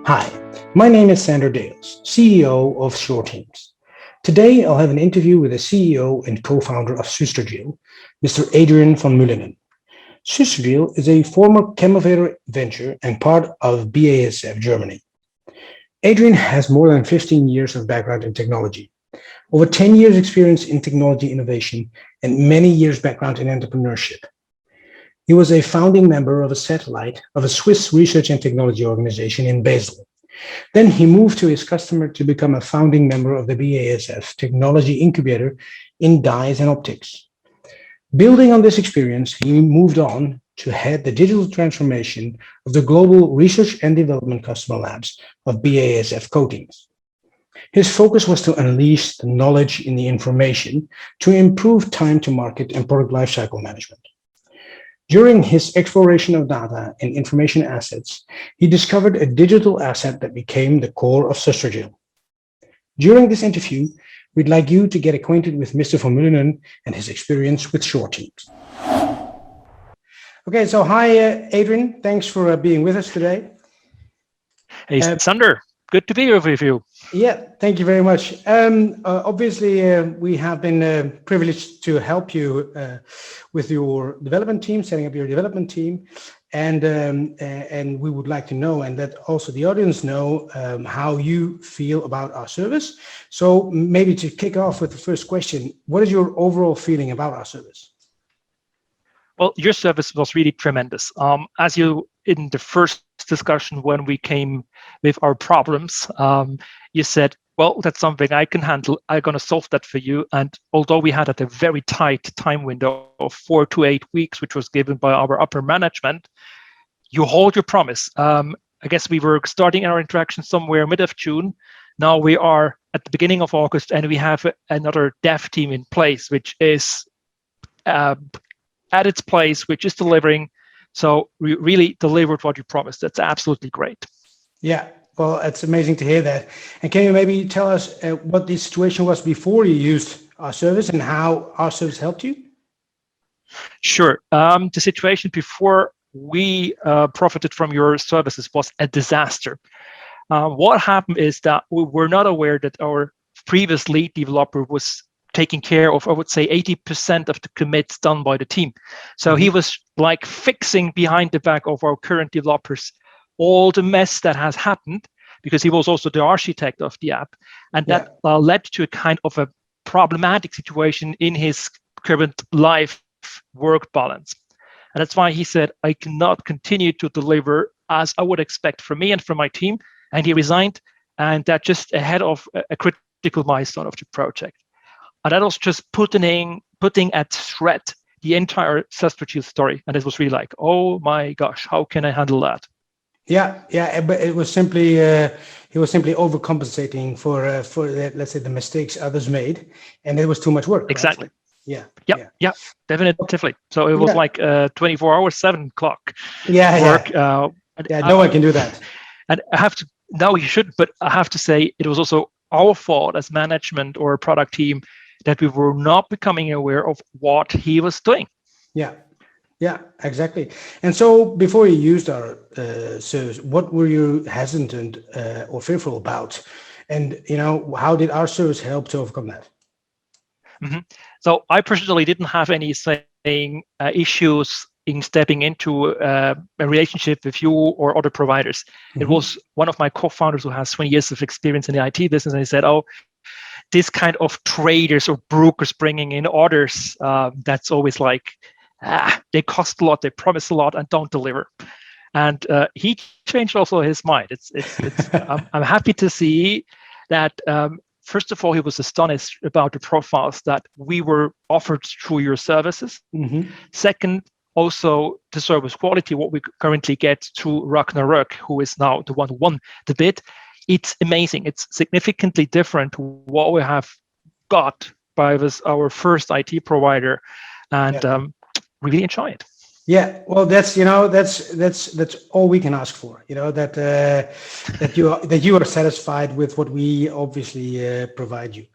Hi, my name is Sander Dales, CEO of Shore Teams. Today, I'll have an interview with the CEO and co-founder of Sustragil, Mr. Adrian von Mühlenen. Sustragil is a former Chemovator venture and part of BASF Germany. Adrian has more than 15 years of background in technology, over 10 years experience in technology innovation, and many years background in entrepreneurship. He was a founding member of a satellite of a Swiss research and technology organization in Basel. Then he moved to his customer to become a founding member of the BASF technology incubator in dyes and optics. Building on this experience, he moved on to head the digital transformation of the global research and development customer labs of BASF Coatings. His focus was to unleash the knowledge in the information to improve time to market and product lifecycle management. During his exploration of data and information assets, he discovered a digital asset that became the core of Sustragil. During this interview, we'd like you to get acquainted with Mr. von Mühlenen and his experience with Shore Teams. Okay, so hi, Adrian. Thanks for being with us today. Hey, Sander. Good to be here with you. Yeah, thank you very much. Obviously, we have been privileged to help you with your development team, setting up your development team, and we would like to know, and that also the audience know, how you feel about our service. So maybe to kick off with the first question, what is your overall feeling about our service? Well, your service was really tremendous. As you in the first discussion when we came with our problems, you said, well, that's something I can handle. I'm going to solve that for you. And although we had at a very tight time window of 4 to 8 weeks, which was given by our upper management, you hold your promise. I guess we were starting our interaction somewhere mid of June. Now we are at the beginning of August, and we have another dev team in place, which is at its place, which is delivering. So we really delivered what you promised. That's absolutely great. Yeah, well, it's amazing to hear that. And can you maybe tell us what the situation was before you used our service and how our service helped you? Sure. The situation before we profited from your services was a disaster. What happened is that we were not aware that our previous lead developer was taking care of, I would say, 80% of the commits done by the team. So he was like fixing behind the back of our current developers all the mess that has happened, because he was also the architect of the app. And that led to a kind of a problematic situation in his current life work balance. And that's why he said, I cannot continue to deliver as I would expect from me and from my team. And he resigned, and that just ahead of a critical milestone of the project. And that was just putting at threat the entire Sustragil story. And it was really like, oh my gosh, how can I handle that? Yeah, but it was simply he was simply overcompensating for let's say the mistakes others made, and it was too much work. Exactly. Right? Yeah, definitely. So it was like 24 hours, 7 o'clock work. No one can do that. And I have to, no, you should, but I have to say it was also our fault as management or product team that we were not becoming aware of what he was doing. Yeah, exactly. And so before you used our service, what were you hesitant or fearful about? And, how did our service help to overcome that? So I personally didn't have any issues in stepping into a relationship with you or other providers. It was one of my co-founders who has 20 years of experience in the IT business. And he said, oh, this kind of traders or brokers bringing in orders, that's always like, they cost a lot, they promise a lot and don't deliver. And he changed also his mind. I'm happy to see that, first of all, he was astonished about the profiles that we were offered through your services. Second, also the service quality, what we currently get through Ragnarök, who is now the one who won the bid. It's amazing. It's significantly different to what we have got by our first IT provider, and really enjoy it. Yeah, well, that's all we can ask for. That you are satisfied with what we obviously provide you.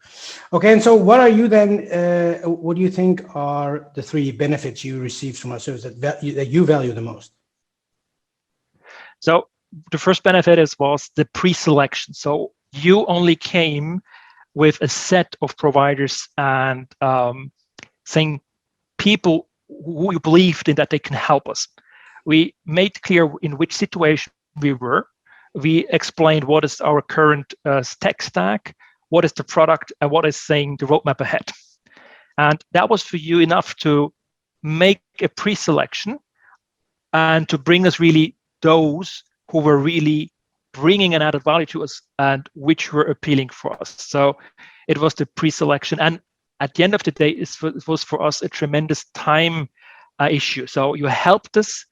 Okay, and so what are you then? What do you think are the 3 benefits you received from our service that you value the most? So the first benefit was the pre-selection. So you only came with a set of providers and saying people who you believed in that they can help us. We made clear in which situation we were. We explained what is our current tech stack, what is the product, and what is saying the roadmap ahead. And that was for you enough to make a pre-selection and to bring us really those who were really bringing an added value to us and which were appealing for us. So it was the pre-selection. And at the end of the day, it was for us a tremendous time issue. So you helped us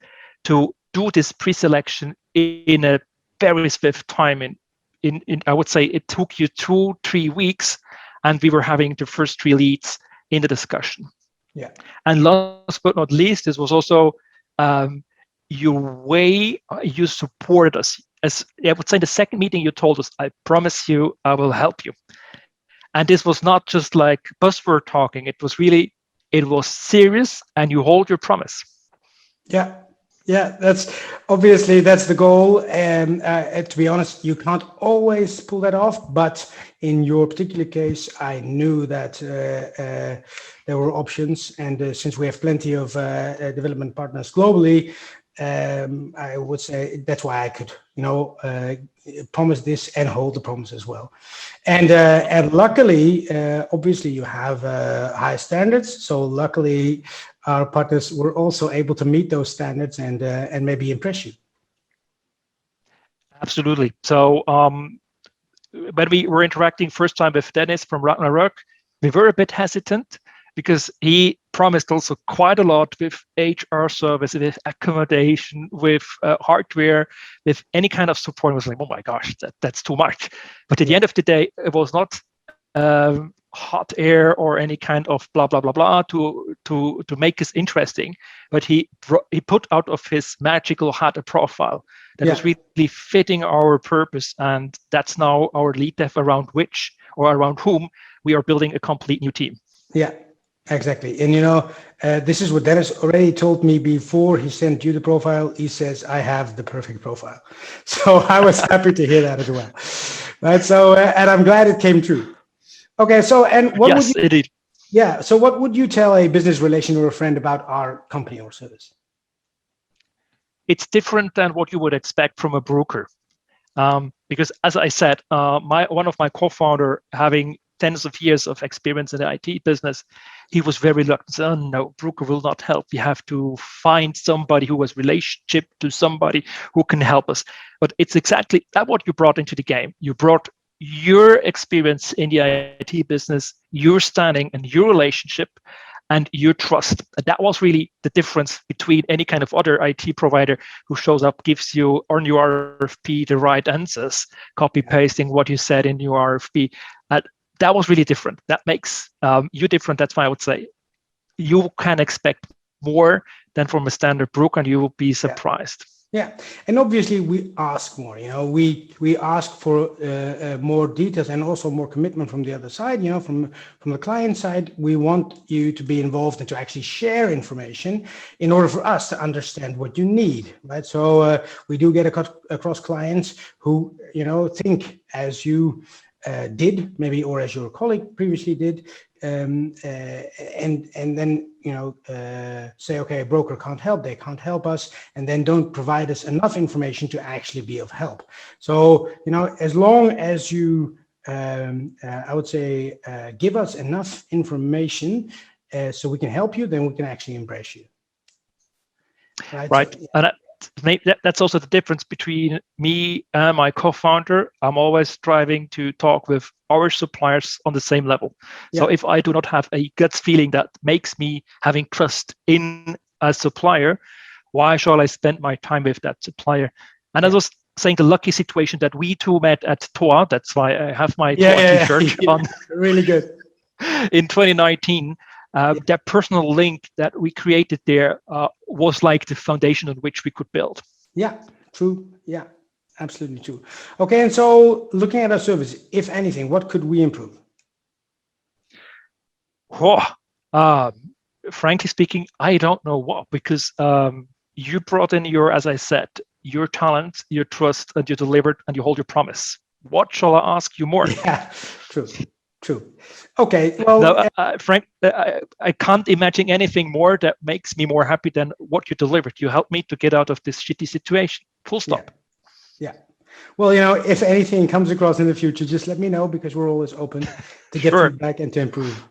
to do this pre-selection in a very swift time. In I would say it took you 2-3 weeks, and we were having the first 3 leads in the discussion. Yeah. And last but not least, this was also your way you supported us. As I would say, the second meeting you told us, I promise you, I will help you. And this was not just like buzzword talking. It was really, it was serious, and you hold your promise. Yeah. Yeah, that's obviously that's the goal. And to be honest, you can't always pull that off. But in your particular case, I knew that there were options. And since we have plenty of development partners globally, I would say that's why I could, promise this and hold the promise as well. And luckily, obviously, you have high standards. So luckily, our partners were also able to meet those standards and maybe impress you. Absolutely. So when we were interacting first time with Dennis from Ragnarok, we were a bit hesitant because he promised also quite a lot with HR service, with accommodation, with hardware, with any kind of support. I was like, oh my gosh, that's too much. But at the end of the day, it was not hot air or any kind of blah blah blah blah to make this interesting, but he put out of his magical hat a profile that was really fitting our purpose, and that's now our lead dev around whom we are building a complete new team. Yeah, exactly. And this is what Dennis already told me before he sent you the profile. He says, I have the perfect profile. So I was happy to hear that as well. Right. So and I'm glad it came true. Okay, so and what would you? Indeed. Yeah. So what would you tell a business relation or a friend about our company or service? It's different than what you would expect from a broker, because as I said, one of my co-founder, having tens of years of experience in the IT business, he was very reluctant. Oh no, broker will not help. We have to find somebody who has relationship to somebody who can help us. But it's exactly that what you brought into the game. You brought your experience in the IT business, your standing and your relationship and your trust. And that was really the difference between any kind of other IT provider who shows up, gives you on your RFP the right answers, copy pasting what you said in your RFP. That was really different. That makes you different. That's why I would say you can expect more than from a standard broker, and you will be surprised. Yeah, and obviously we ask more. We ask for more details and also more commitment from the other side. From the client side, we want you to be involved and to actually share information in order for us to understand what you need, right? So we do get across clients who think as you did maybe, or as your colleague previously did, and then say, okay, a broker can't help, they can't help us, and then don't provide us enough information to actually be of help. So as long as you I would say give us enough information so we can help you, then we can actually embrace you, right? So, and that's also the difference between me and my co-founder. I'm always striving to talk with our suppliers on the same level. So if I do not have a gut feeling that makes me having trust in a supplier, why shall I spend my time with that supplier? And I was saying the lucky situation that we two met at TOA. That's why I have my TOA t-shirt on. Really good. In 2019. That personal link that we created there was like the foundation on which we could build. Yeah, true. Yeah, absolutely true. Okay, and so looking at our service, if anything, what could we improve? Frankly speaking, I don't know what, because you brought in as I said, your talent, your trust, and you delivered and you hold your promise. What shall I ask you more? Yeah, true. Okay, well, no, Frank, I can't imagine anything more that makes me more happy than what you delivered. You helped me to get out of this shitty situation. Full stop. Yeah. Well, if anything comes across in the future, just let me know, because we're always open to get Sure. feedback and to improve.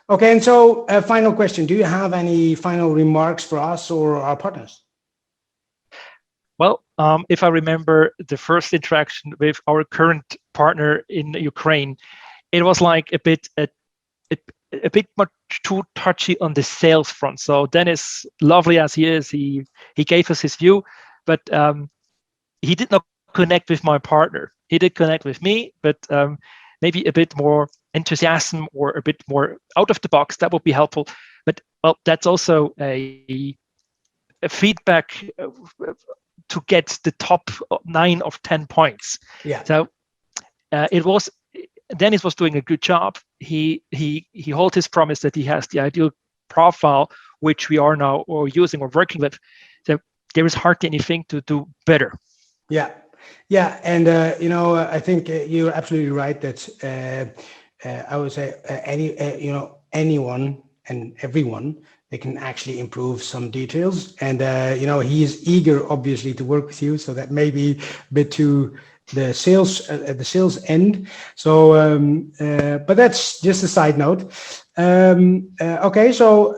Okay, and so final question. Do you have any final remarks for us or our partners? Well, if I remember the first interaction with our current partner in Ukraine, it was like a bit much too touchy on the sales front. So Dennis, lovely as he is, he gave us his view, but he did not connect with my partner. He did connect with me, but maybe a bit more enthusiasm or a bit more out of the box. That would be helpful. But well, that's also a feedback to get the top 9 of 10 points. Yeah. So Dennis was doing a good job. He holds his promise that he has the ideal profile, which we are now or using or working with. So there is hardly anything to do better. Yeah, and I think you're absolutely right that I would say anyone and everyone, they can actually improve some details, and he is eager, obviously, to work with you. So that may be a bit to the sales at the sales end. So, but that's just a side note. Okay, so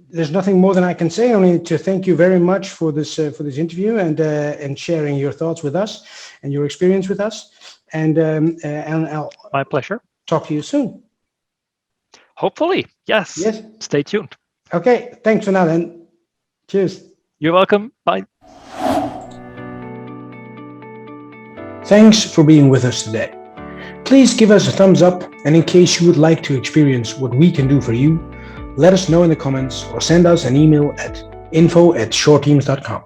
there's nothing more than I can say. Only to thank you very much for this interview and sharing your thoughts with us and your experience with us. And I'll my pleasure. Talk to you soon. Hopefully, yes. Stay tuned. Okay, thanks for now then. Cheers. You're welcome. Bye. Thanks for being with us today. Please give us a thumbs up, and in case you would like to experience what we can do for you, let us know in the comments or send us an email at info@shoreteams.com.